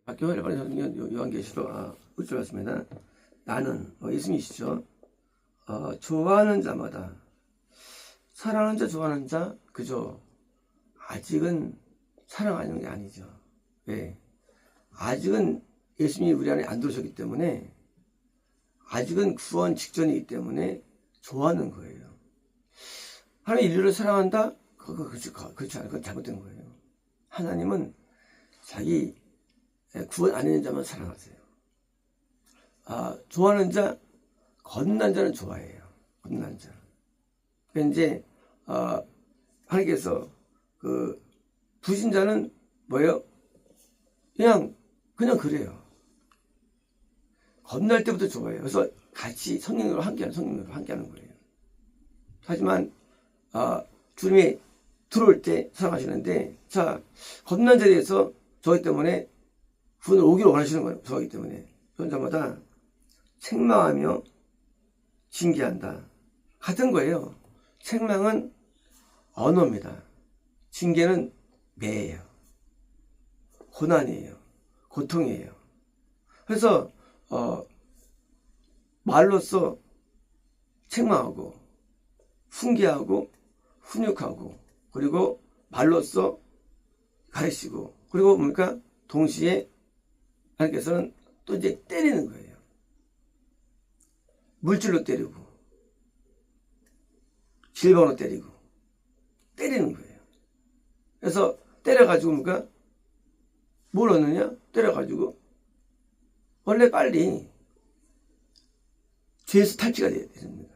학교 열반에 요한계시록 1절 말씀에는 나는 예수님이시죠. 좋아하는 자마다 사랑하는 자 좋아하는 자 그저 아직은 사랑하는 게 아니죠. 왜? 아직은 예수님이 우리 안에 안 들어오셨기 때문에 아직은 구원 직전이기 때문에 좋아하는 거예요. 하나님 인류를 사랑한다? 그렇지 않아요. 그건 잘못된 거예요. 하나님은 자기 구원 안 있는 자만 사랑하세요. 좋아하는 자, 거듭난 자는 좋아해요. 거듭난 자. 그러니까 이제 하나님께서 불신자는 뭐예요? 그냥 그래요. 거듭날 때부터 좋아해요. 그래서 같이 성령으로 함께하는 거예요. 하지만 주님이 들어올 때 사랑하시는데, 자, 거듭난 자에 대해서 저희 때문에 구원을 오기를 원하시는 거예요. 저희 때문에. 그런 자마다 책망하며 징계한다. 같은 거예요. 책망은 언어입니다. 징계는 매예요. 고난이에요. 고통이에요. 그래서 말로써 책망하고 훈계하고 훈육하고 그리고 말로써 가르치고 그리고 뭡니까? 동시에 하나님께서는 또 이제 때리는 거예요. 물질로 때리고 질병으로 때리는 거예요. 그래서 때려가지고 뭡니까? 뭘 얻느냐? 때려가지고 원래 빨리 죄에서 탈취가 돼야 됩니다.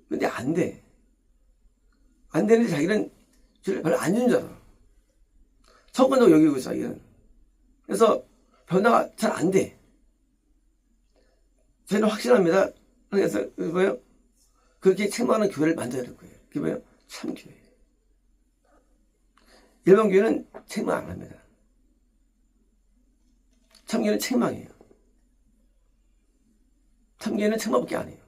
근데 안 돼. 안 되는데 자기는 죄를 별로 안 주는 줄 알아. 천국도 여기고 있어, 자기는. 그래서 변화가 잘 안 돼. 저는 확신합니다. 그래서 뭐예요? 그렇게 책망하는 교회를 만들어야 될 거예요. 그게 뭐예요? 참교회예요. 일반 교회는 책망 안 합니다. 참교회는 책망이에요. 참교회는 책망밖에 안 해요.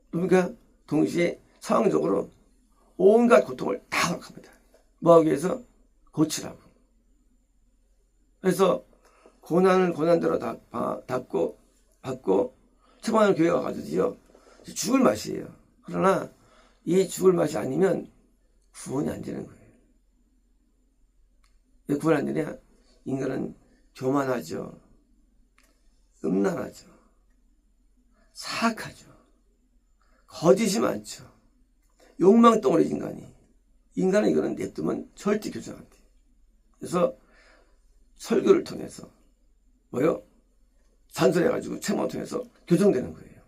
그러니까 동시에 상황적으로 온갖 고통을 다 허락합니다. 뭐하기 위해서? 고치라고. 그래서 고난을 고난대로 받고 책망하는 교회가 가지고요. 죽을 맛이에요. 그러나 이 죽을 맛이 아니면 구원이 안 되는 거예요. 왜 구원 안 되냐? 인간은 교만하죠. 음란하죠. 사악하죠. 거짓이 많죠. 욕망덩어리 인간은 이거는 냅두면 절대 교정 안 돼요. 그래서 설교를 통해서 뭐요? 잔소리해가지고 책망을 통해서 교정되는 거예요.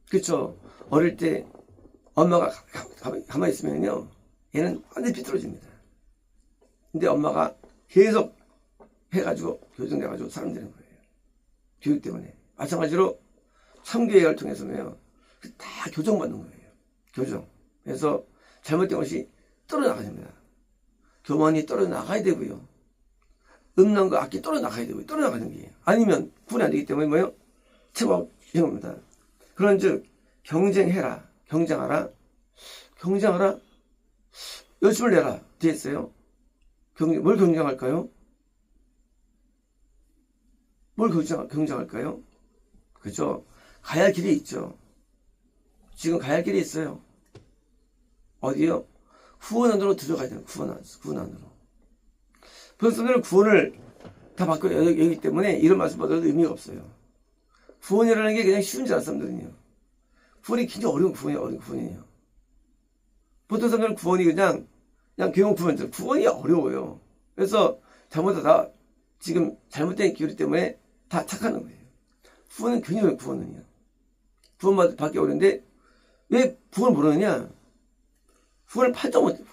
그렇죠? 어릴 때 엄마가 가만히 있으면요 얘는 완전히 삐뚤어집니다. 근데 엄마가 계속 해가지고 교정돼가지고 사람 되는 거예요. 교육 때문에. 마찬가지로 참교회를 통해서는요 다 교정받는 거예요. 교정. 그래서 잘못된 것이 떨어나가야 됩니다. 교만이 떨어나가야 되고요. 음란과 악기 떨어나가야 되고요. 떨어나가는 게 아니면 구원이 안 되기 때문에 뭐예요? 최고 이겁니다. 그런즉 경쟁하라. 열심을 내라. 뒤에 있어요. 뭘 경쟁할까요? 뭘 경쟁할까요? 그죠? 가야 할 길이 있죠. 지금 가야 할 길이 있어요. 어디요? 구원 안으로 들어가야 돼요. 구원 안으로. 그래서 구원을 다 받고 여기 때문에 이런 말씀 받아도 의미가 없어요. 구원이라는 게 그냥 쉬운 줄 아는 사람들은요. 구원이 굉장히 어려운 구원이에요. 보통 사람들은 구원이 그냥 교용 구원이 어려워요. 그래서 잘못하다 지금 잘못된 기율 때문에 다 착하는 거예요. 구원은 굉장히 어려워요. 구원은요. 구원 받기 어려운데 왜 구원을 모르느냐? 구원을 판정을.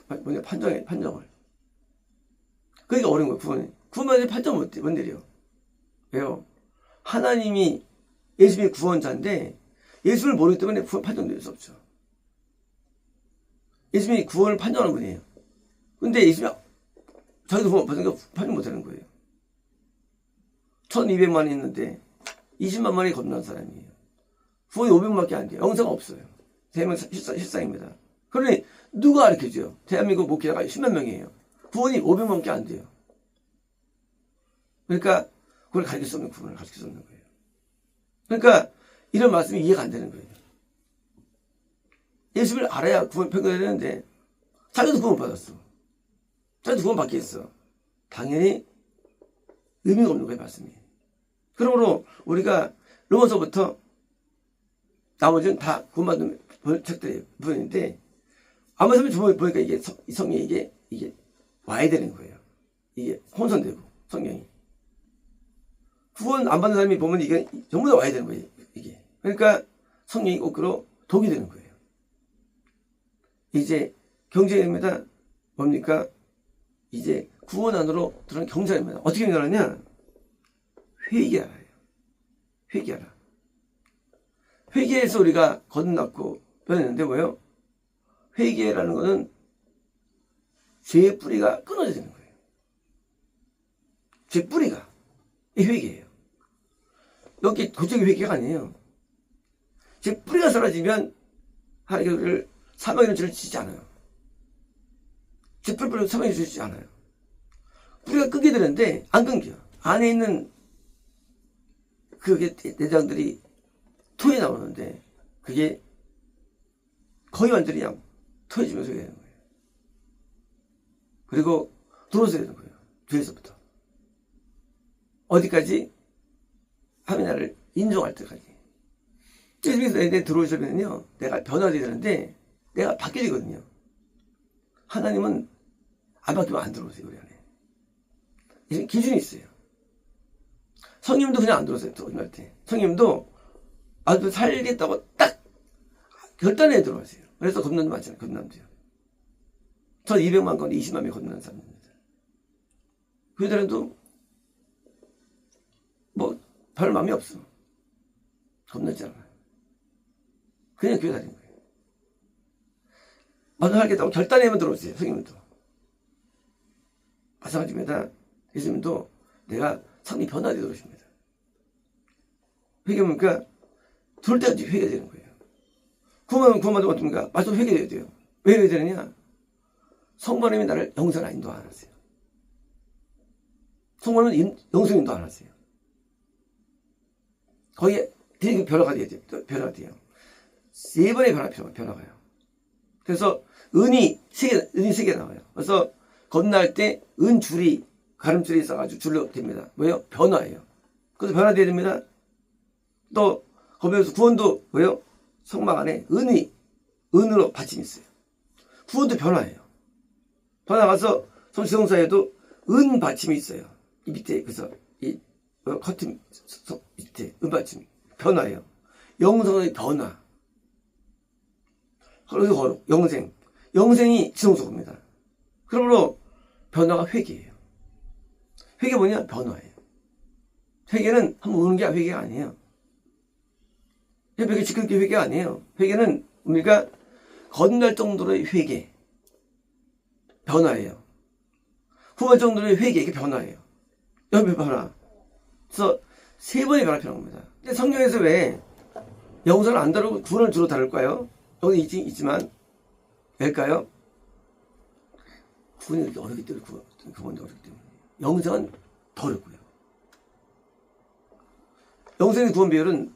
그러니까 어려운 거예요, 구원이. 구원받을 판정을 못 내려. 왜요? 하나님이 예수님이 구원자인데 예수를 모르기 때문에 구원 판정될 수 없죠. 예수님이 구원을 판정하는 분이에요. 근데 예수님이 자기도 구원 받은 거 판정 못 하는 거예요. 1200만이 있는데 20만 만이 겁난 사람이에요. 구원이 500만밖에 안 돼요. 영사가 없어요. 대한민국 실상입니다. 그러니 누가 가르쳐줘요? 대한민국 목회자가 10만 명이에요. 구원이 500만밖에 안 돼요. 그러니까 그걸 가르칠 수 없는 구원을 가르칠 수 없는 거예요. 그러니까 이런 말씀이 이해가 안 되는 거예요. 예수를 알아야 구원 변경해야 되는데 자기도 구원 받았어. 자기도 구원 받겠어. 당연히 의미가 없는 거예요, 말씀이. 그러므로 우리가 로마서부터 나머지는 다 구원받은 책들이 부분인데 아무 사람이 보니까 이게 성경이 이게 와야 되는 거예요. 이게 혼선되고 성경이 구원 안 받는 사람이 보면 이게 전부 다 와야 되는 거예요. 이게 그러니까 성경이 거꾸로 독이 되는 거예요. 이제 경쟁입니다. 뭡니까? 이제 구원 안으로 들어가는 경쟁입니다. 어떻게 경쟁하느냐? 회개하라요. 회개하라. 회개해서 우리가 거듭났고 변했는데 뭐예요? 회개라는 것은 죄의 뿌리가 끊어져야 되는 거예요. 죄 뿌리가 이 회개예요. 여기 도적이 회개가 아니에요. 죄 뿌리가 사라지면 하나님께 우리를 사망의 죄를 지지 않아요. 죄 뿌리로 사망의 죄를 지지 않아요. 뿌리가 끊게 되는데 안 끊겨. 안에 있는 그게 내장들이 토해 나오는데 그게 거의 완전히 그냥 토해지면서 해야 되는 거예요. 그리고 들어서야 되는 거예요. 죄에서부터. 어디까지? 하나님 나를 인정할 때까지. 죄에서 내 들어오시면요, 내가 변화되야 되는데 내가 바뀌어야 되거든요. 하나님은 안 바뀌면 안 들어오세요, 우리 안에. 이제 기준이 있어요. 성님도 그냥 안 들어오세요, 거듭날 때. 성님도 아주 살겠다고 딱 결단해 들어오세요. 그래서 겁난도 많잖아요, 겁난도요. 전 200만 가운데 20만 명이 겁나는 사람입니다. 그 여자들도 뭐 별 마음이 없어. 겁나지 않아요. 그냥 교회 다니는 거예요. 나도 하겠다고 결단하면 들어오세요, 성님도. 마찬가지입니다. 예수님도 내가 성이 변화되어 들어오십니다. 회개하니까 들어올 때까지 회개되는 거예요. 구원받으면 어떻습니까? 말씀 회개돼야 돼요. 왜 회개되느냐? 성령님이 나를 영생을 인도 안 하세요. 성령님은 영생 인도 안 하세요. 거기에 되게 변화가 돼야 돼요. 변화가 돼요. 3번의 변화가요. 그래서 은이 3개 나와요. 그래서 건너할 때 은줄이 가름줄이 있어가지고 줄로 됩니다. 뭐예요? 변화예요. 그래서 변화돼야 됩니다. 또 거기에서 구원도 뭐예요? 성막 안에 은으로 받침이 있어요. 구원도 변화예요. 변화 가서 성시성사에도 은 받침이 있어요. 이 밑에 그래서 이 커튼 밑에 은 받침 변화예요. 영성의 변화. 그래서 거룩 영생이 지성소입니다. 그러므로 변화가 회개예요. 회개 뭐냐? 변화예요. 회개는 한번 우는 게 회개가 아니에요. 회개 지킬 게 회개가 아니에요. 회개는 우리가 건날 정도로의 회개, 변화예요. 후반 정도의 회개, 이게 변화예요. 여기 변화. 그래서 3번의 변화 필요한 겁니다. 근데 성경에서 왜 영성을 안 다루고 구원을 주로 다룰까요? 여기 있지만 왜일까요? 구원이 그렇게 어렵기 때문에 구원이 어렵기 때문에 영성은 더 어렵고요. 영성의 구원 비율은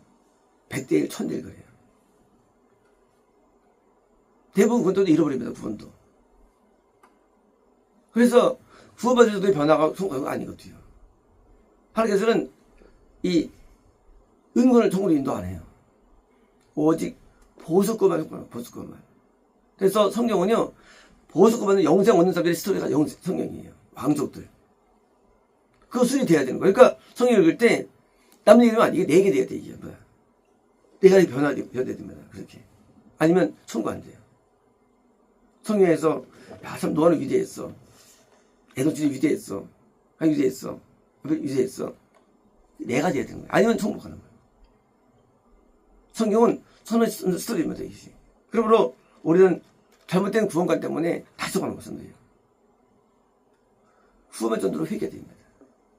100대 1, 1000대 1 그래요. 대부분 구원도 잃어버립니다. 구원도. 그래서 구원받을 정도의 변화가 아니거든요. 하나님께서는 이 은권을 통으로 인도 안 해요. 오직 보석것만. 그래서 성경은요, 보석것만은 영생 얻는 사람들의 스토리가 성경이에요. 왕족들. 그거 순위 돼야 되는 거예요. 그러니까 성경 읽을 때 남 얘기면 안 돼. 이게 내게 돼야 돼. 이게 뭐야. 내가 변화돼야 됩니다. 그렇게. 아니면 청구 안 돼요. 성경에서 야, 참 너는 위대했어. 에너지 위대했어. 위대했어. 내가 돼야 되는 거예요. 아니면 청구하는 거예요. 성경은 선언 스토리입니다. 이게. 그러므로 우리는 잘못된 구원관 때문에 다시 가는 것입니다. 후원 정도로 회개됩니다.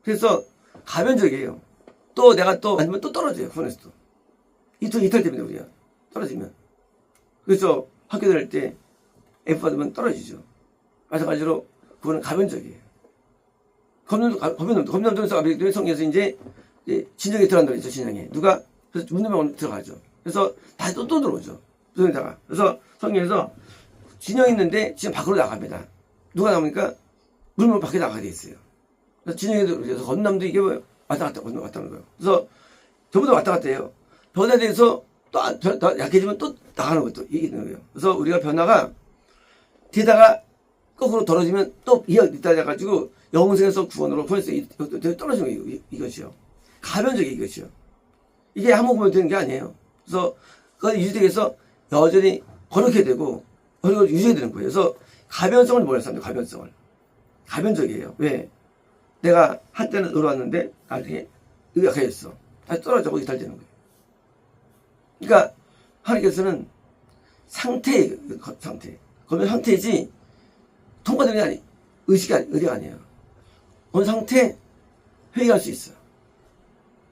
그래서 가변적이에요. 또 내가 또 아니면 또 떨어져요. 구원에서도. 이탈됩니다. 우리가 떨어지면. 그래서 학교 다닐 때 F 받으면 떨어지죠. 마찬가지로 구원은 가변적이에요. 검남동에서 아베 성에서 이제 진영에 들어간다고 했죠, 진영에. 누가? 그래서 문도병 들어가죠. 그래서 다시 또 들어오죠. 그래서 성에서 진영이 있는데 진영 밖으로 나갑니다. 누가 나오니까 물론 밖에 나가게 돼 있어요. 그래서 진영에도 그래서 건남도 이게 뭐 왔다 갔다 하는 거예요. 그래서 전부 다 왔다 갔다 해요. 변화에 대해서 또 약해지면 또 나가는 것도 이기는 거예요. 그래서 우리가 변화가 뒤에다가 거꾸로 떨어지면 또 있다 해가지고 영생에서 구원으로 보냈어요. 떨어진 거예요. 이것이요. 가변적이 이것이요. 이게 한번 보면 되는 게 아니에요. 그래서 그걸 유지되기 위해서 여전히 거룩해야 되고 그리고 유지해야 되는 거예요. 그래서 가변성을 몰랐습니다. 가변성을. 가변적이에요. 왜? 내가 한때는 의로웠는데 나중에 약해졌어. 다시 떨어져 거기 달되는 거예요. 그러니까 하나님께서는 상태. 그러면 상태이지 통과되는 게 아니, 의지가 아니에요. 어느 상태 회개할 수 있어.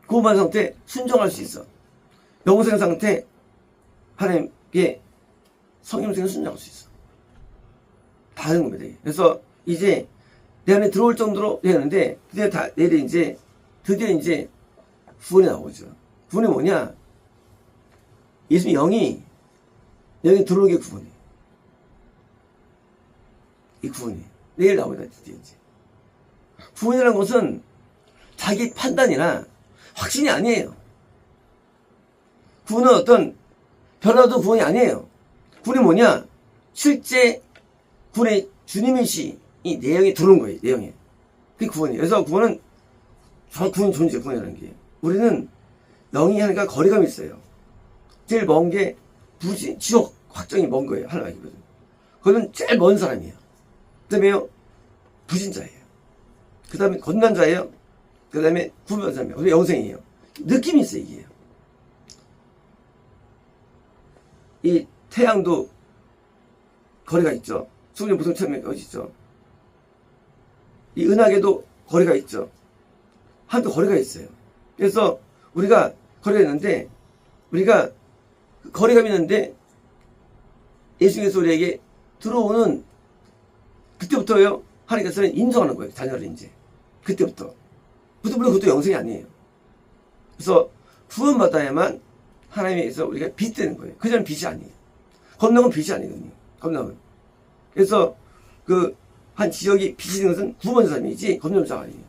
구원받은 상태 순종할 수 있어. 영생 상태 하나님께 성령생을 순종할 수 있어. 다른 겁니다. 그래서 이제 내 안에 들어올 정도로 되는데 드디어 이제 구원이 나오죠. 구원이 뭐냐? 예수님 영이 들어오게 구원이. 이 구원이 내일 나오다 드디어 이제. 구원이라는 것은 자기 판단이나 확신이 아니에요. 구원은 어떤 변화도 구원이 아니에요. 구원이 뭐냐? 실제 구원의 주님이시 이 내용이 들어온 거예요. 내용에. 그게 구원이에요. 그래서 구원은 구원 존재, 구원이라는 게. 우리는 영이 하니까 거리감이 있어요. 제일 먼 게 지옥 확정이 먼 거예요. 하나님이거든. 그거는 제일 먼 사람이에요. 그 다음에요, 부진자예요. 그 다음에 건난자예요. 그 다음에 구원받은 사람이에요. 그리고 영생이에요. 느낌이 있어요, 이게. 이 태양도 거리가 있죠. 수년 무슨 처음에 어디 있죠. 이 은하계도 거리가 있죠. 한도 거리가 있어요. 그래서 우리가 거리가 있는데, 우리가 거리감이 있는데, 예수님께서 우리에게 들어오는 그때부터요, 하나님께서는 인정하는 거예요. 자녀를 이제. 그때부터. 물론 그것도 영생이 아니에요. 그래서 구원받아야만 하나님에게서 우리가 빛 되는 거예요. 그전엔 빛이 아니에요. 건너은 빛이 아니거든요. 건너은. 그래서 한 지역이 빛이 되는 것은 구원받은 사람이지 건너는 사람 아니에요.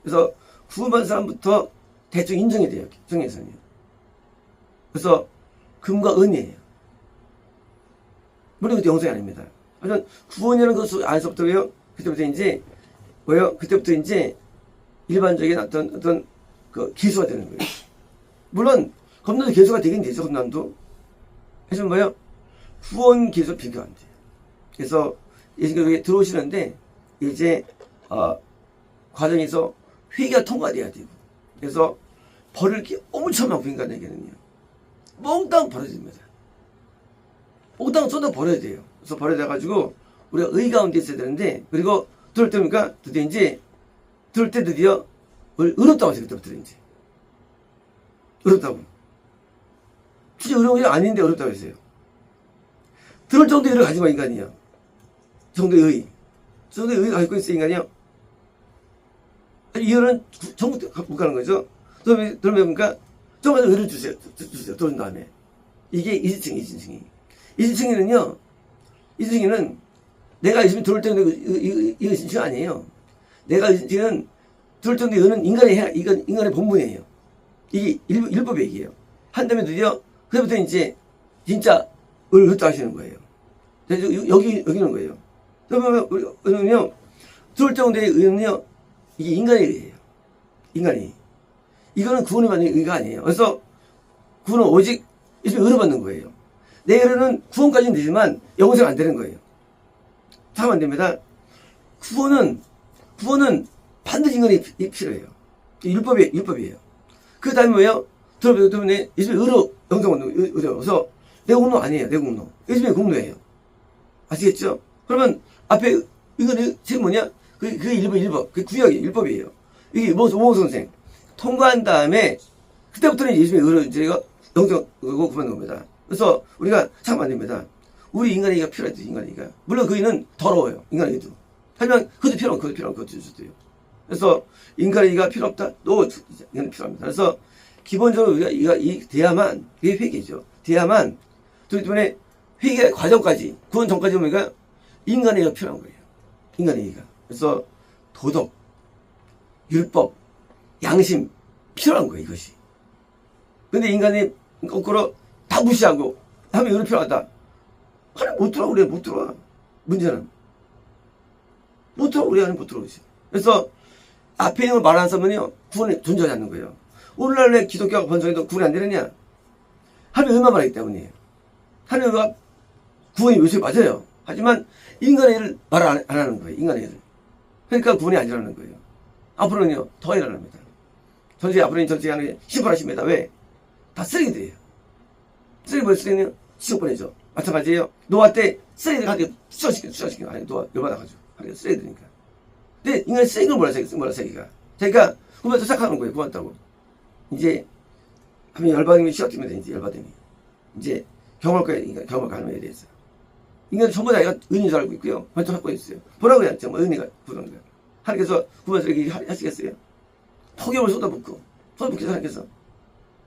그래서 구원받은 사람부터 대충 인정이 돼요. 정에서는요. 그래서 금과 은이에요. 물론 그것도 영생이 아닙니다. 하지만 구원이라는 것을 안에서부터요. 그때부터 이제 그때부터 이제 일반적인 어떤 기수가 되는 거예요. 물론 겁난도 기수가 되긴 되죠. 겁난도. 하지만 구원 기수 비교 안 돼요. 그래서 예수님께 들어오시는데 이제 과정에서 회개가 통과돼야 되고 그래서 버릴 게 엄청 많고 인간에게는요. 몽땅 버려야 됩니다. 몽땅 쏟아 버려야 돼요. 그래서 버려야 돼가지고 우리가 의 가운데 있어야 되는데 그리고 들을 때니까 드디어 이제 들을 때 드디어 의롭다고 하세요. 그때부터 이제 의롭다고. 진짜 의로운 게 아닌데 의롭다고 했어요. 들을 정도의 의를 가지고 인간이요. 정도의 의. 정도의 의를 가지고 있어 인간이요. 이거는 전부 못 가는 거죠. 그러면 그러니까 좀 가서 의를 주세요. 들은 다음에 이게 이지층이. 이지층에는 내가 있으면 들을 때는 이거 이지층 아니에요. 내가 이지층은 들을 정도의 의는 인간의 본분이에요. 이게 율법 얘기예요. 한다면 드디어 그때부터 이제 진짜 의를 흩다 하시는 거예요. 여기는 거예요. 그러면 우리는요 들을 정도의 의는요 이게 인간의 의예요. 인간이. 이거는 구원을 받는 의가 아니에요. 그래서 구원은 오직 예수님의 의를 받는 거예요. 내 의는 구원까지는 되지만 영생 안 되는 거예요. 참 안 됩니다. 구원은 반드시 인간이 필요해요. 율법이에요. 그 다음에 뭐예요? 들어보면 예수님의 의로 영생 얻는 의로. 그래서 내 공로 아니에요. 내 공로. 예수님의 공로예요. 아시겠죠? 그러면 앞에 이거는 지금 뭐냐? 그게 율법. 그게 구약이에요. 율법이에요. 이게 오봉 선생 통과한 다음에 그때부터는 예수님의 의로 저희가 영생 얻고 그만 겁니다. 그래서 우리가 참 안 됩니다. 우리 인간이가 필요하죠. 인간이가. 물론 그 의는 더러워요. 인간이도. 하지만 그것도 필요한 것도 줘도 돼요. 그래서 인간의 의가 필요 없다? 이건 필요합니다. 그래서 기본적으로 우리가 돼야만, 이게 회개죠. 돼야만, 그렇기 때문에 회개 과정까지, 구원 전까지 우리가 인간의 의가 필요한 거예요. 인간의 의가. 그래서 도덕, 율법, 양심, 필요한 거예요, 이것이. 근데 인간이 거꾸로 다 무시하고, 하면 이거 필요하다. 하나님 못 들어와, 그래, 못 들어와. 문제는. 못 들어와, 우리 안에 못 들어오지. 그래서 앞에 있는 걸 말하는 사람은요, 구원이 존재하지 않는 거예요. 오늘날 왜 기독교가 번성해도 구원이 안 되느냐? 하나님 의만 말하기 때문이에요. 하나님 의가 구원이 요새 맞아요. 하지만 인간의 일을 말 안 하는 거예요. 인간의 일을. 그러니까 구원이 안 일어나는 거예요. 앞으로는요, 더 일어납니다. 앞으로는 전쟁하는 게 심판하십니다. 왜? 다 쓰레기들이에요. 쓰레기는 지옥 보내죠. 마찬가지예요. 노아 때 쓰레기들 하게 수정시키는 아니, 노아 열받아가지고. 하게 쓰레기들이니까. 근데 인간이 쓰레기를 몰라, 쓰레기가. 자기가 구원부터 시작하는 거예요, 구원했다고. 이제, 하면 열받으면 시작됩니다, 이제 열받으면. 이제, 경험할 거예요, 인간, 경험을 가능해야 돼서. 인간은 전부 다 얘가 은인 줄 알고 있고요. 완전 갖고 있어요. 뭐라고 해야 정말 은혜가 부르는 거예요. 하나님께서 구원해서 이렇게 하시겠어요? 폭염을 쏟아붓고 하나님께서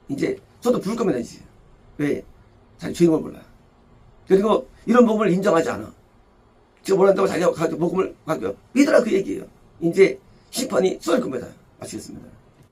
이제 쏟아부을 겁니다, 이제. 왜? 자기 죄인을 몰라. 그리고 이런 복음을 인정하지 않아. 지금 뭘 한다고 자기가 복음을 갖고요. 믿으라 그 얘기예요. 이제 심판이 쏟을 겁니다. 마치겠습니다.